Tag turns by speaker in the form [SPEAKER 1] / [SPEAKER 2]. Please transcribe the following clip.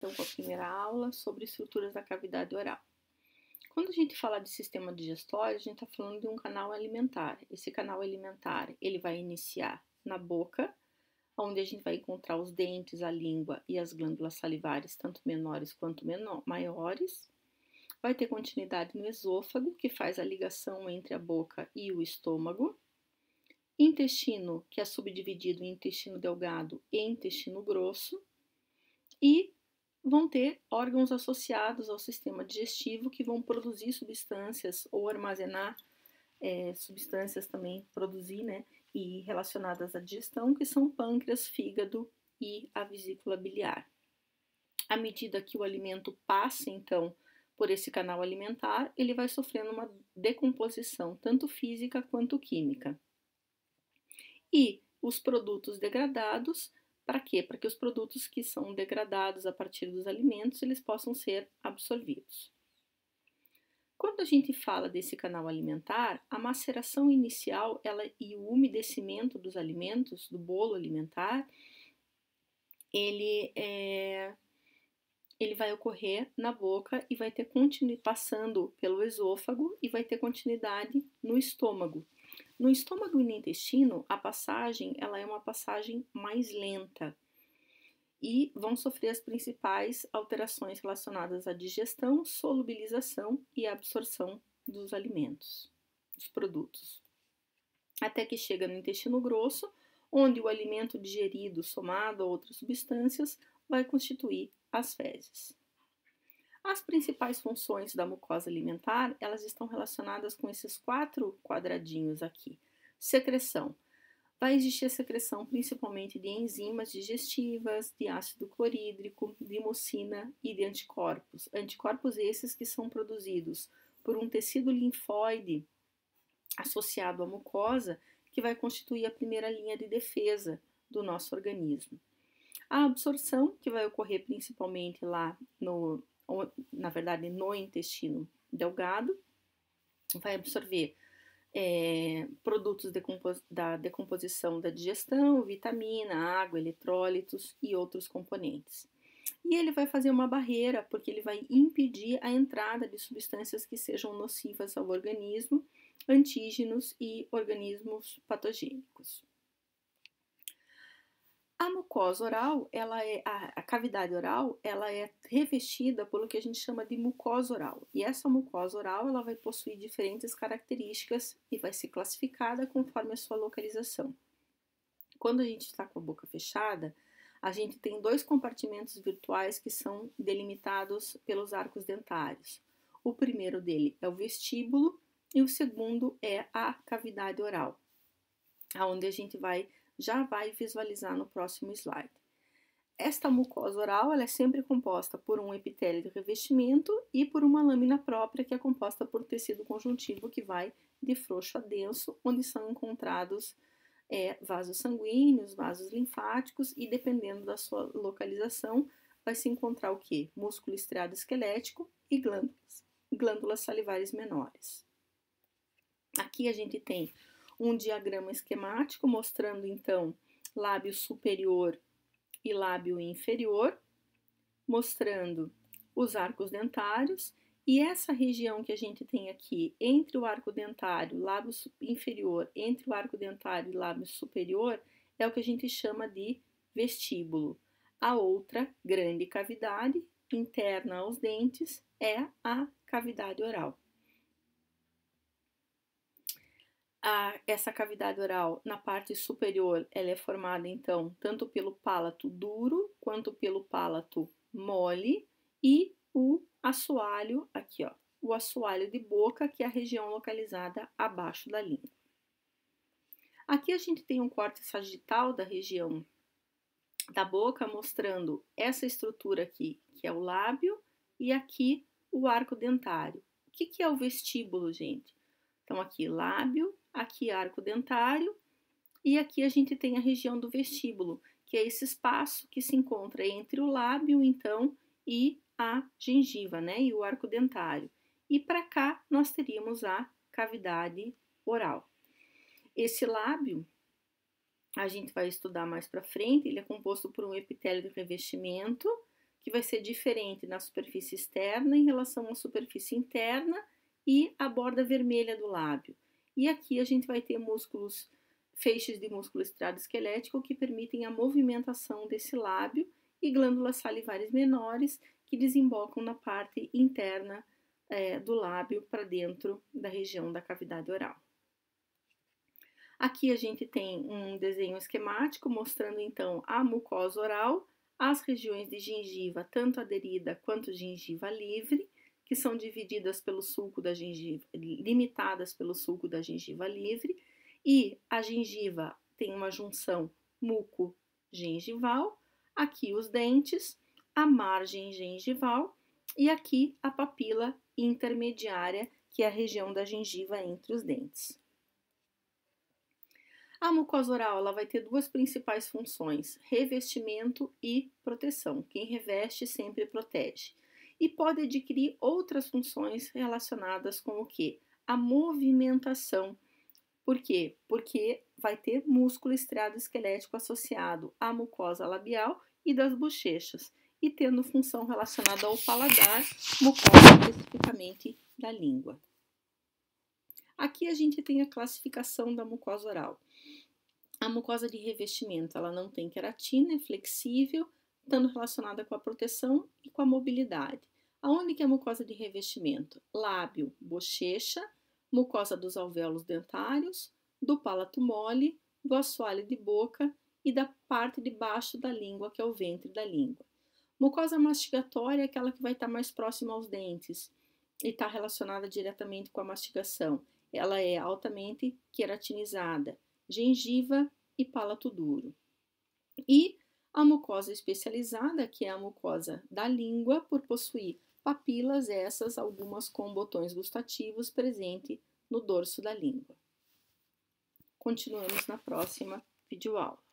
[SPEAKER 1] então com a primeira aula sobre estruturas da cavidade oral. Quando a gente fala de sistema digestório, a gente está falando de um canal alimentar. Esse canal alimentar, ele vai iniciar na boca, onde a gente vai encontrar os dentes, a língua e as glândulas salivares, tanto menores quanto maiores. Vai ter continuidade no esôfago, que faz a ligação entre a boca e o estômago. Intestino, que é subdividido em intestino delgado e intestino grosso. E vão ter órgãos associados ao sistema digestivo que vão produzir substâncias ou armazenar substâncias também, produzir, né, e relacionadas à digestão, que são pâncreas, fígado e a vesícula biliar. À medida que o alimento passa, então, por esse canal alimentar, ele vai sofrendo uma decomposição, tanto física quanto química. E os produtos degradados, para quê? Para que os produtos que são degradados a partir dos alimentos, eles possam ser absorvidos. Quando a gente fala desse canal alimentar, a maceração inicial e o umedecimento dos alimentos, do bolo alimentar, ele vai ocorrer na boca e vai ter passando pelo esôfago e vai ter continuidade no estômago. No estômago e no intestino, a passagem ela é uma passagem mais lenta e vão sofrer as principais alterações relacionadas à digestão, solubilização e absorção dos alimentos, dos produtos. Até que chega no intestino grosso, onde o alimento digerido, somado a outras substâncias, vai constituir as fezes. As principais funções da mucosa alimentar, elas estão relacionadas com esses 4 quadradinhos aqui. Secreção. Vai existir a secreção principalmente de enzimas digestivas, de ácido clorídrico, de mucina e de anticorpos. Anticorpos esses que são produzidos por um tecido linfóide associado à mucosa, que vai constituir a primeira linha de defesa do nosso organismo. A absorção, que vai ocorrer principalmente lá no intestino delgado, vai absorver produtos da decomposição da digestão, vitamina, água, eletrólitos e outros componentes. E ele vai fazer uma barreira, porque ele vai impedir a entrada de substâncias que sejam nocivas ao organismo, antígenos e organismos patogênicos. A mucosa oral, a cavidade oral, ela é revestida pelo que a gente chama de mucosa oral. E essa mucosa oral, ela vai possuir diferentes características e vai ser classificada conforme a sua localização. Quando a gente está com a boca fechada, a gente tem 2 compartimentos virtuais que são delimitados pelos arcos dentários. O primeiro dele é o vestíbulo e o segundo é a cavidade oral, onde a gente já vai visualizar no próximo slide. Esta mucosa oral ela é sempre composta por um epitélio de revestimento e por uma lâmina própria que é composta por tecido conjuntivo que vai de frouxo a denso, onde são encontrados vasos sanguíneos, vasos linfáticos e dependendo da sua localização vai se encontrar o quê? Músculo estriado esquelético e glândulas salivares menores. Aqui a gente tem um diagrama esquemático mostrando então lábio superior e lábio inferior, mostrando os arcos dentários e essa região que a gente tem aqui entre o arco dentário, lábio inferior, entre o arco dentário e lábio superior é o que a gente chama de vestíbulo. A outra grande cavidade interna aos dentes é a cavidade oral. Essa cavidade oral, na parte superior, ela é formada, então, tanto pelo palato duro, quanto pelo palato mole e o assoalho, aqui ó, o assoalho de boca, que é a região localizada abaixo da língua. Aqui a gente tem um corte sagital da região da boca, mostrando essa estrutura aqui, que é o lábio, e aqui o arco dentário. O que é o vestíbulo, gente? Então, aqui lábio, aqui arco dentário e aqui a gente tem a região do vestíbulo, que é esse espaço que se encontra entre o lábio, então, e a gengiva, né, e o arco dentário. E para cá nós teríamos a cavidade oral. Esse lábio, a gente vai estudar mais para frente, ele é composto por um epitélio de revestimento, que vai ser diferente na superfície externa em relação à superfície interna e a borda vermelha do lábio. E aqui a gente vai ter músculos, feixes de músculo estriado esquelético que permitem a movimentação desse lábio e glândulas salivares menores que desembocam na parte interna do lábio para dentro da região da cavidade oral. Aqui a gente tem um desenho esquemático mostrando então a mucosa oral, as regiões de gengiva, tanto aderida quanto gengiva livre, que são divididas pelo sulco da gengiva, limitadas pelo sulco da gengiva livre, e a gengiva tem uma junção muco-gengival, aqui os dentes, a margem gengival e aqui a papila intermediária, que é a região da gengiva entre os dentes. A mucosa oral ela vai ter duas principais funções, revestimento e proteção. Quem reveste sempre protege. E pode adquirir outras funções relacionadas com o quê? A movimentação. Por quê? Porque vai ter músculo estriado esquelético associado à mucosa labial e das bochechas, e tendo função relacionada ao paladar, mucosa especificamente da língua. Aqui a gente tem a classificação da mucosa oral. A mucosa de revestimento, ela não tem queratina, é flexível, estando relacionada com a proteção e com a mobilidade. Aonde que é a mucosa de revestimento? Lábio, bochecha, mucosa dos alvéolos dentários, do palato mole, do assoalho de boca e da parte de baixo da língua, que é o ventre da língua. Mucosa mastigatória é aquela que vai estar mais próxima aos dentes e está relacionada diretamente com a mastigação. Ela é altamente queratinizada, gengiva e palato duro. E a mucosa especializada, que é a mucosa da língua, por possuir papilas, essas algumas com botões gustativos presente no dorso da língua. Continuamos na próxima videoaula.